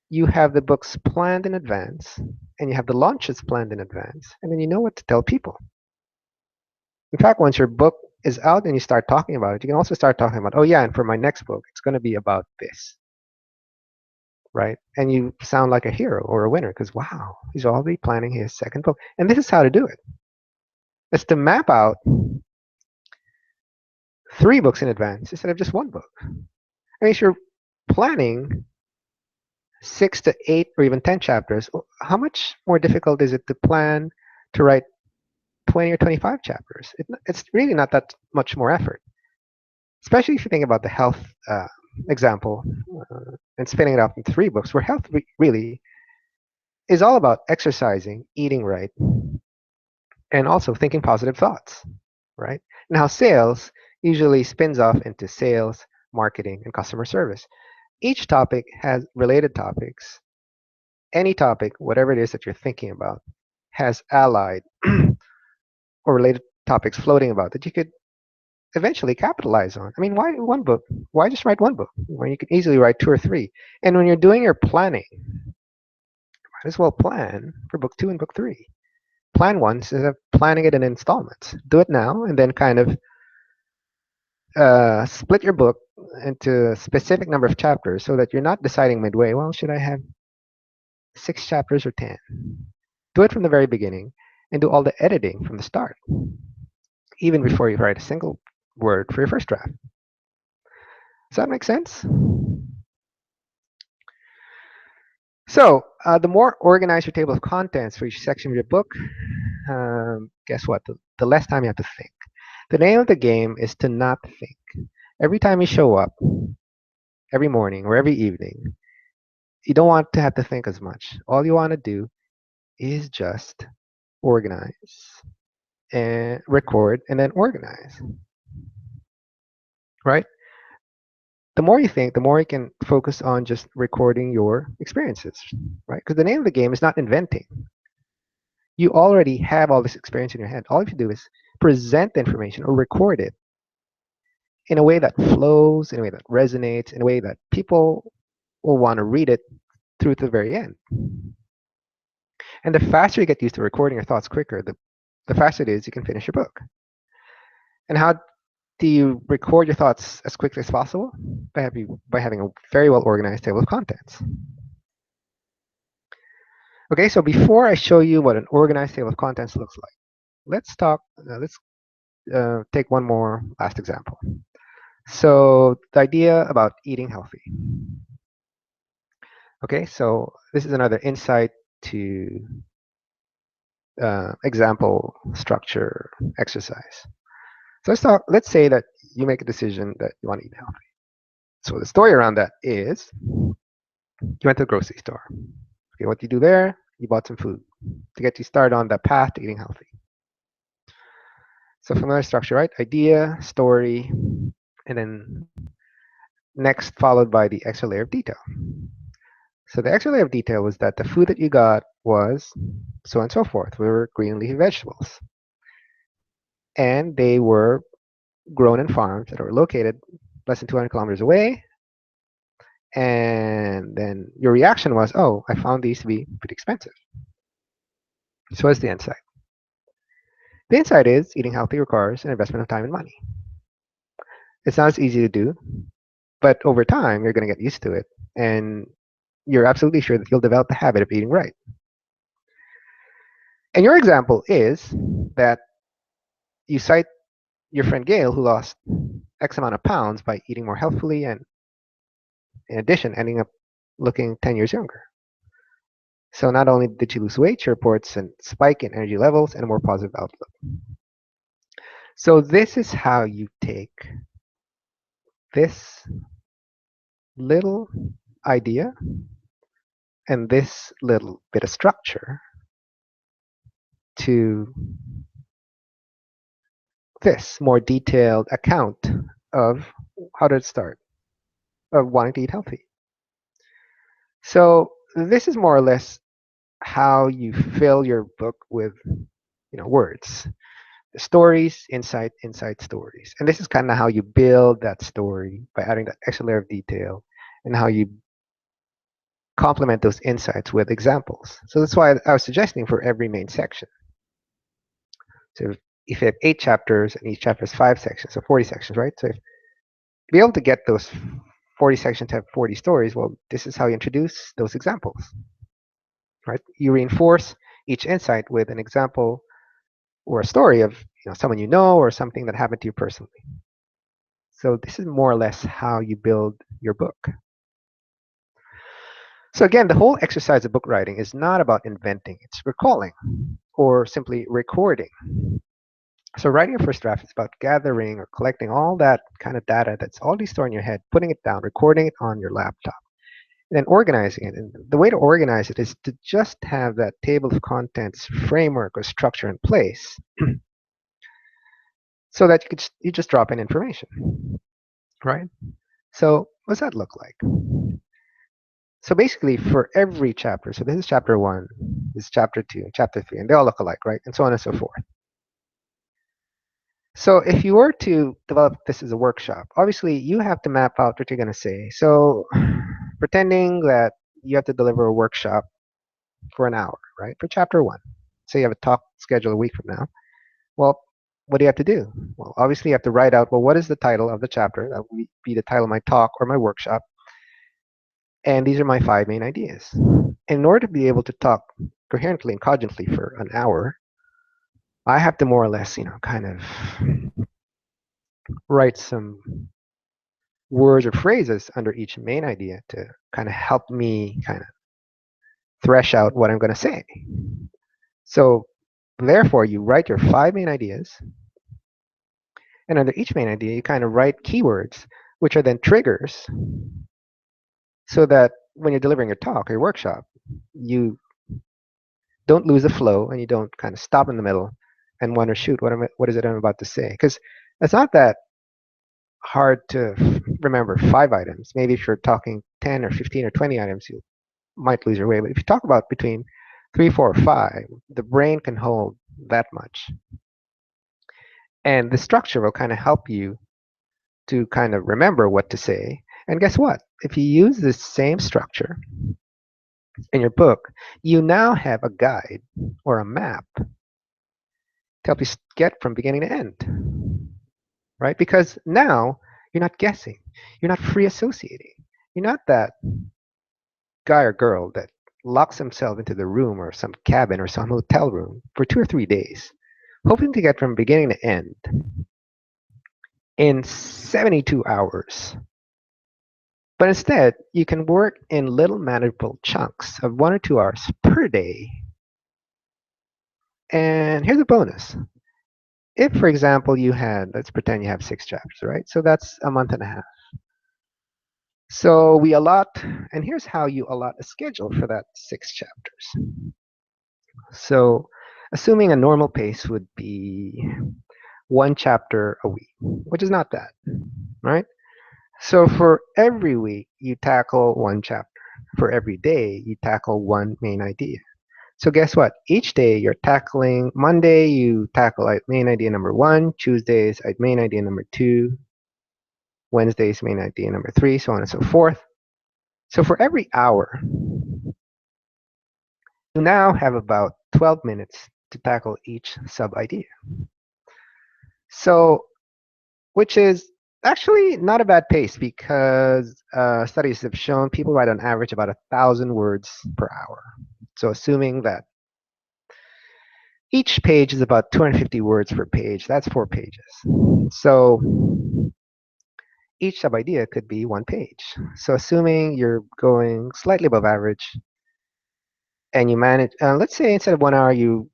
you have the books planned in advance, and you have the launches planned in advance, and then you know what to tell people. In fact, once your book is out and you start talking about it, you can also start talking about, oh yeah, and for my next book, it's going to be about this. Right? And you sound like a hero or a winner because, wow, he's already planning his second book. And this is how to do it. It's to map out 3 books in advance instead of just 1 book. I mean, if you're planning 6 to 8 or even 10 chapters, how much more difficult is it to plan to write 20 or 25 chapters? It's really not that much more effort, especially if you think about the health example and spinning it off into 3 books, where health really is all about exercising, eating right, and also thinking positive thoughts, right? Now, sales usually spins off into sales, marketing, and customer service. Each topic has related topics. Any topic, whatever it is that you're thinking about, has allied or related topics floating about that you could eventually capitalize on. I mean, why 1 book? Why just write 1 book when you can easily write 2 or 3? And when you're doing your planning, might as well plan for book 2 and book 3. Plan once instead of planning it in installments. Do it now and then kind of split your book into a specific number of chapters so that you're not deciding midway, well, should I have 6 chapters or 10? Do it from the very beginning and do all the editing from the start, even before you write a single word for your first draft. Does that make sense? So the more organized your table of contents for each section of your book, guess what? The less time you have to think. The name of the game is to not think. Every time you show up, every morning or every evening, you don't want to have to think as much. All you want to do is just organize and record and then organize. Right? The more you think, the more you can focus on just recording your experiences. Right? Because the name of the game is not inventing. You already have all this experience in your head. All you have to do is present the information or record it in a way that flows, in a way that resonates, in a way that people will want to read it through to the very end. And the faster you get used to recording your thoughts quicker, the faster it is you can finish your book. And how do you record your thoughts as quickly as possible? By having a very well organized table of contents. Okay, so before I show you what an organized table of contents looks like, let's take one more last example. So the idea about eating healthy. Okay, so this is another insight to example structure exercise. So let's say that you make a decision that you want to eat healthy. So the story around that is you went to the grocery store. Okay, what do you do there? You bought some food to get you started on that path to eating healthy. So familiar structure, right? Idea, story, and then Next, followed by the extra layer of detail. So the extra layer of detail was that the food that you got was so on and so forth. We were green leafy vegetables. And they were grown in farms that were located less than 200 kilometers away. And then your reaction was, oh, I found these to be pretty expensive. So what's the insight? The insight is eating healthy requires an investment of time and money. It's not as easy to do, but over time, you're going to get used to it. And you're absolutely sure that you'll develop the habit of eating right. And your example is that you cite your friend Gail, who lost X amount of pounds by eating more healthfully, and in addition, ending up looking 10 years younger. So not only did she lose weight, she reports a spike in energy levels and a more positive outlook. So this is how you take this little idea and this little bit of structure to this more detailed account of how did it start, of wanting to eat healthy. So this is more or less how you fill your book with, words, the stories, inside stories. And this is kind of how you build that story by adding that extra layer of detail and how you complement those insights with examples. So that's why I was suggesting for every main section. So if you have 8 chapters and each chapter has 5 sections, so 40 sections, right? So if to be able to get those 40 sections to have 40 stories, well, this is how you introduce those examples, right? You reinforce each insight with an example or a story of someone you know or something that happened to you personally. So this is more or less how you build your book. So again, the whole exercise of book writing is not about inventing, it's recalling or simply recording. So writing your first draft is about gathering or collecting all that kind of data that's already stored in your head, putting it down, recording it on your laptop, and then organizing it. And the way to organize it is to just have that table of contents framework or structure in place so that you just drop in information, right? So what does that look like? So basically for every chapter, so this is chapter 1, this is chapter 2, chapter 3, and they all look alike, right? And so on and so forth. So if you were to develop this as a workshop, obviously you have to map out what you're going to say. So pretending that you have to deliver a workshop for an hour, right? For chapter 1. So you have a talk scheduled a week from now. Well, what do you have to do? Well, obviously you have to write out, well, what is the title of the chapter? That will be the title of my talk or my workshop. And these are my 5 main ideas. And in order to be able to talk coherently and cogently for an hour, I have to more or less, kind of write some words or phrases under each main idea to kind of help me kind of thresh out what I'm going to say. So therefore, you write your 5 main ideas, and under each main idea, you kind of write keywords, which are then triggers, so that when you're delivering your talk or your workshop, you don't lose the flow and you don't kind of stop in the middle and wonder, shoot, what is it I'm about to say? Because it's not that hard to remember 5 items. Maybe if you're talking 10 or 15 or 20 items, you might lose your way. But if you talk about between 3, 4, or 5, the brain can hold that much. And the structure will kind of help you to kind of remember what to say. And guess what? If you use this same structure in your book, you now have a guide or a map to help you get from beginning to end, right? Because now you're not guessing, you're not free associating, you're not that guy or girl that locks himself into the room or some cabin or some hotel room for 2 or 3 days, hoping to get from beginning to end in 72 hours. But instead, you can work in little manageable chunks of 1 or 2 hours per day. And here's a bonus. If, for example, let's pretend you have 6 chapters, right? So that's a month and a half. So we allot, and here's how you allot a schedule for that 6 chapters. So assuming a normal pace would be 1 chapter a week, which is not bad, right? So for every week, you tackle one chapter. For every day, you tackle one main idea. So guess what? Each day you're tackling. Monday, you tackle main idea number 1. Tuesdays, main idea number 2. Wednesdays, main idea number 3, so on and so forth. So for every hour, you now have about 12 minutes to tackle each sub-idea. So, which is actually not a bad pace because studies have shown people write on average about 1,000 words per hour. So assuming that each page is about 250 words per page, that's 4 pages. So each sub-idea could be 1 page. So assuming you're going slightly above average and you manage, let's say instead of 1 hour, you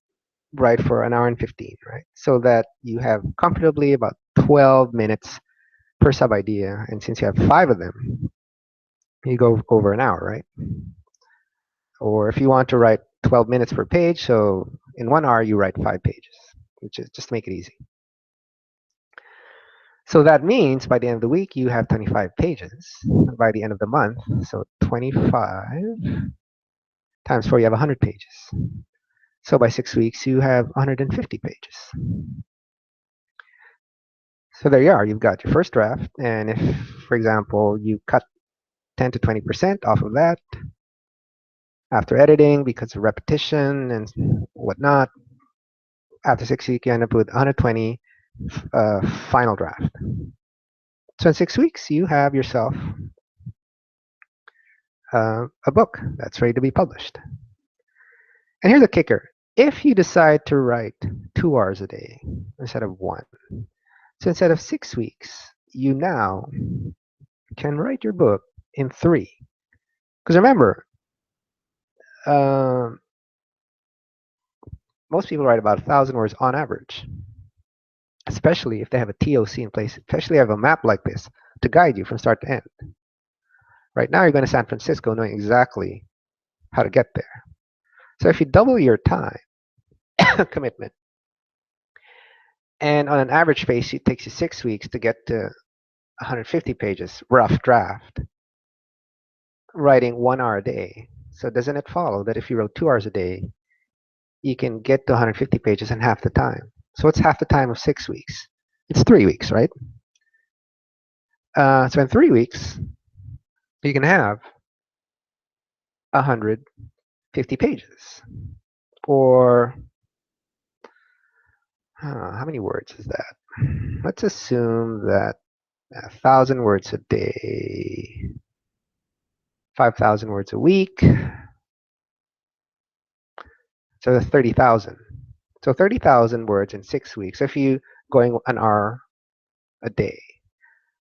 write for an hour and 15, right? So that you have comfortably about 12 minutes per sub-idea. And since you have 5 of them, you go over an hour, right? Or if you want to write 12 minutes per page, so in 1 hour, you write 5 pages, which is just to make it easy. So that means by the end of the week, you have 25 pages. By the end of the month, so 25 times 4, you have 100 pages. So by 6 weeks, you have 150 pages. So there you are. You've got your first draft. And if, for example, you cut 10 to 20% off of that after editing because of repetition and whatnot, after 6 weeks, you end up with 120 final draft. So in 6 weeks, you have yourself a book that's ready to be published. And here's the kicker. If you decide to write 2 hours a day instead of 1, so instead of 6 weeks, you now can write your book in 3. Because remember, most people write about 1,000 words on average, especially if they have a TOC in place, especially have a map like this to guide you from start to end. Right now, you're going to San Francisco knowing exactly how to get there. So if you double your time commitment, and on an average pace, it takes you 6 weeks to get to 150 pages, rough draft, writing 1 hour a day. So doesn't it follow that if you wrote 2 hours a day, you can get to 150 pages in half the time? So what's half the time of 6 weeks? It's 3 weeks, right? So in 3 weeks, you can have 150 pages. Or how many words is that? Let's assume that 1,000 words a day, 5,000 words a week. So that's 30,000. So 30,000 words in 6 weeks if you going an hour a day.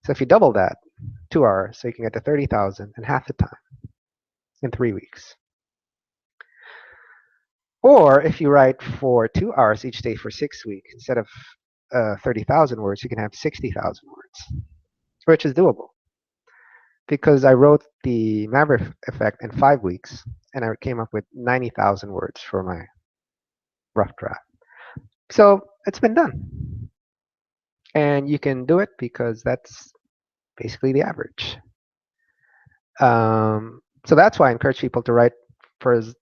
So if you double that, 2 hours, so you can get to 30,000 in half the time in 3 weeks. Or if you write for 2 hours each day for 6 weeks, instead of 30,000 words, you can have 60,000 words, which is doable. Because I wrote the Maverick effect in 5 weeks, and I came up with 90,000 words for my rough draft. So it's been done. And you can do it because that's basically the average. So that's why I encourage people to write for as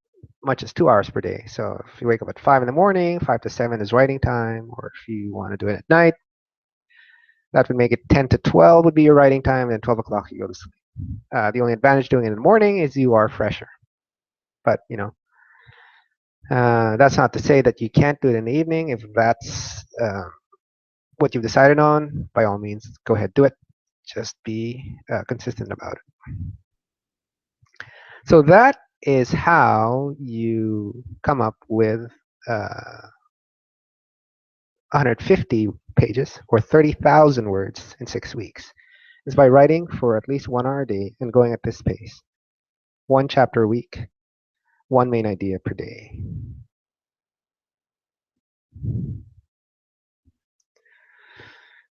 much as 2 hours per day. So if you wake up at 5 in the morning, 5 to 7 is writing time, or if you want to do it at night, that would make it 10 to 12 would be your writing time, and then 12 o'clock you go to sleep. The only advantage doing it in the morning is you are fresher. But, you know, that's not to say that you can't do it in the evening. If that's what you've decided on, by all means, go ahead, do it. Just be consistent about it. So that is how you come up with 150 pages or 30,000 words in 6 weeks. Is by writing for at least 1 hour a day and going at this pace. 1 chapter a week, 1 main idea per day.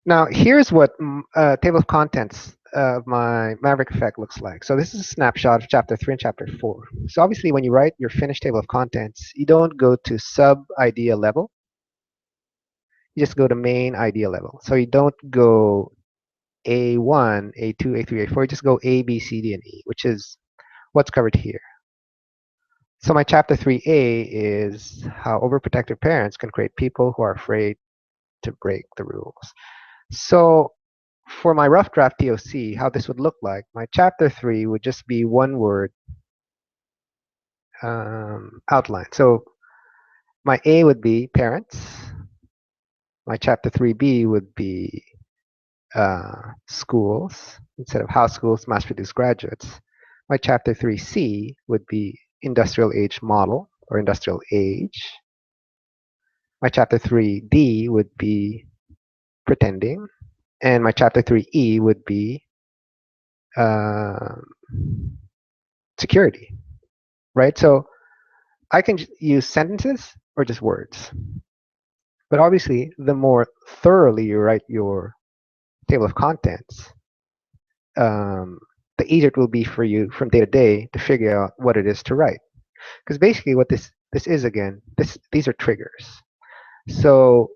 Now, here's what table of contents of my Maverick effect looks like. So this is a snapshot of chapter 3 and chapter 4. So obviously, when you write your finished table of contents, you don't go to sub-idea level. You just go to main idea level. So you don't go A1, A2, A3, A4. You just go A, B, C, D, and E, which is what's covered here. So my chapter 3A is how overprotective parents can create people who are afraid to break the rules. So for my rough draft TOC, how this would look like, my chapter 3 would just be one word outline. So my A would be parents. My chapter 3B would be schools. Instead of how schools mass produce graduates. My chapter 3C would be industrial age model or industrial age. My chapter 3D would be pretending. And my chapter 3E would be security, right? So I can use sentences or just words. But obviously, the more thoroughly you write your table of contents, the easier it will be for you from day to day to figure out what it is to write. Because basically what this is, again, these are triggers. So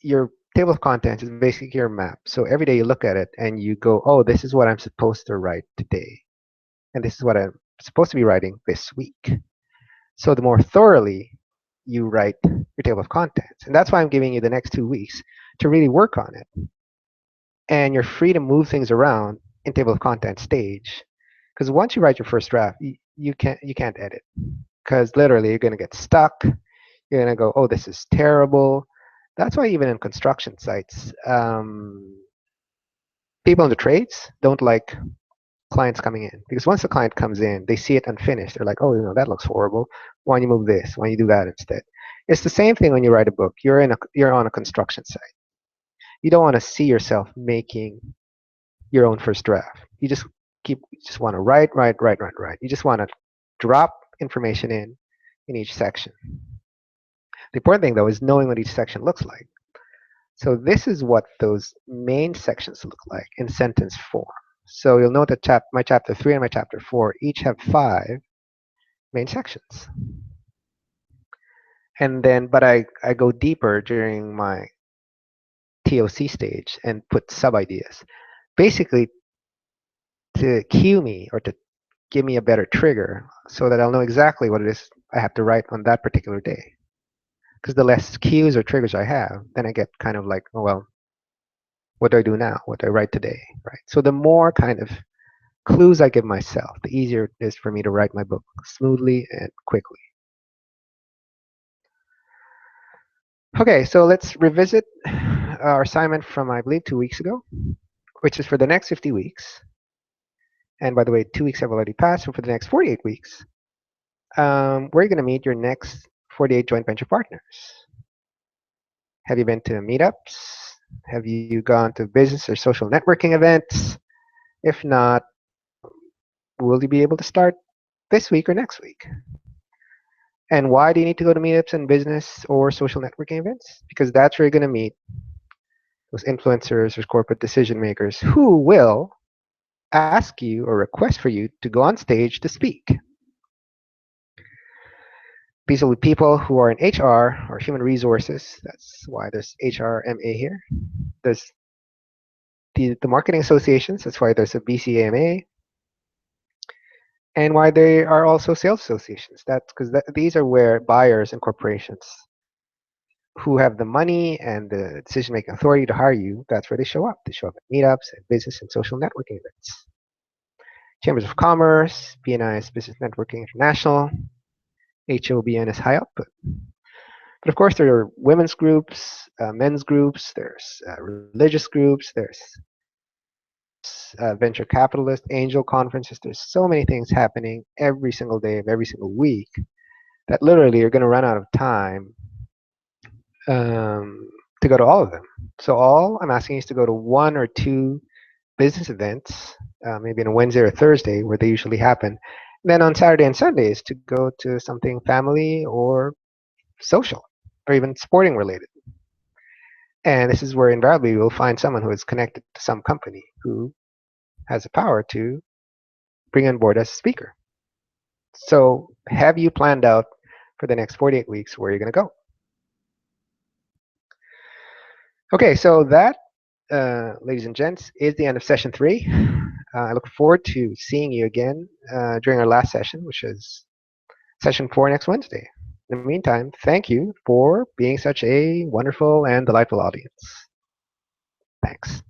your table of contents is basically your map. So every day you look at it and you go, oh, this is what I'm supposed to write today. And this is what I'm supposed to be writing this week. So the more thoroughly you write your table of contents, and that's why I'm giving you the next 2 weeks to really work on it. And you're free to move things around in table of contents stage. Because once you write your first draft, you can't edit. Because literally you're going to get stuck. You're going to go, oh, this is terrible. That's why even in construction sites, people in the trades don't like clients coming in. Because once the client comes in, they see it unfinished. They're like, oh, that looks horrible. Why don't you move this? Why don't you do that instead? It's the same thing when you write a book. You're on a construction site. You don't want to see yourself making your own first draft. You just want to write. You just want to drop information in each section. The important thing, though, is knowing what each section looks like. So this is what those main sections look like in sentence form. So you'll note that my chapter 3 and my chapter 4 each have 5 main sections. And then, but I go deeper during my TOC stage and put sub-ideas. Basically, to cue me or to give me a better trigger so that I'll know exactly what it is I have to write on that particular day. Because the less cues or triggers I have, then I get kind of like, oh, well, what do I do now? What do I write today? Right. So the more kind of clues I give myself, the easier it is for me to write my book smoothly and quickly. Okay, so let's revisit our assignment from, I believe, 2 weeks ago, which is for the next 50 weeks. And by the way, 2 weeks have already passed. So for the next 48 weeks, where are you going to meet your next 48 joint venture partners? Have you been to meetups? Have you gone to business or social networking events? If not, will you be able to start this week or next week? And why do you need to go to meetups and business or social networking events? Because that's where you're going to meet those influencers or corporate decision makers who will ask you or request for you to go on stage to speak. These will be people who are in HR or human resources. That's why there's HRMA here. There's the marketing associations. That's why there's a BCAMA. And why they are also sales associations. That's because these are where buyers and corporations who have the money and the decision-making authority to hire you, that's where they show up. They show up at meetups and business and social networking events. Chambers of Commerce, BNI is Business Networking International, HOBN is High Output. But of course, there are women's groups, men's groups, there's religious groups, there's venture capitalist, angel conferences. There's so many things happening every single day of every single week that literally you're going to run out of time to go to all of them. So all I'm asking is to go to 1 or 2 business events, maybe on a Wednesday or Thursday where they usually happen. And then on Saturday and Sundays to go to something family or social or even sporting related. And this is where invariably you'll find someone who is connected to some company who has the power to bring on board as a speaker. So have you planned out for the next 48 weeks where you're going to go? Okay, so that ladies and gents, is the end of session 3. I look forward to seeing you again during our last session, which is session 4 next Wednesday. In the meantime, thank you for being such a wonderful and delightful audience. Thanks.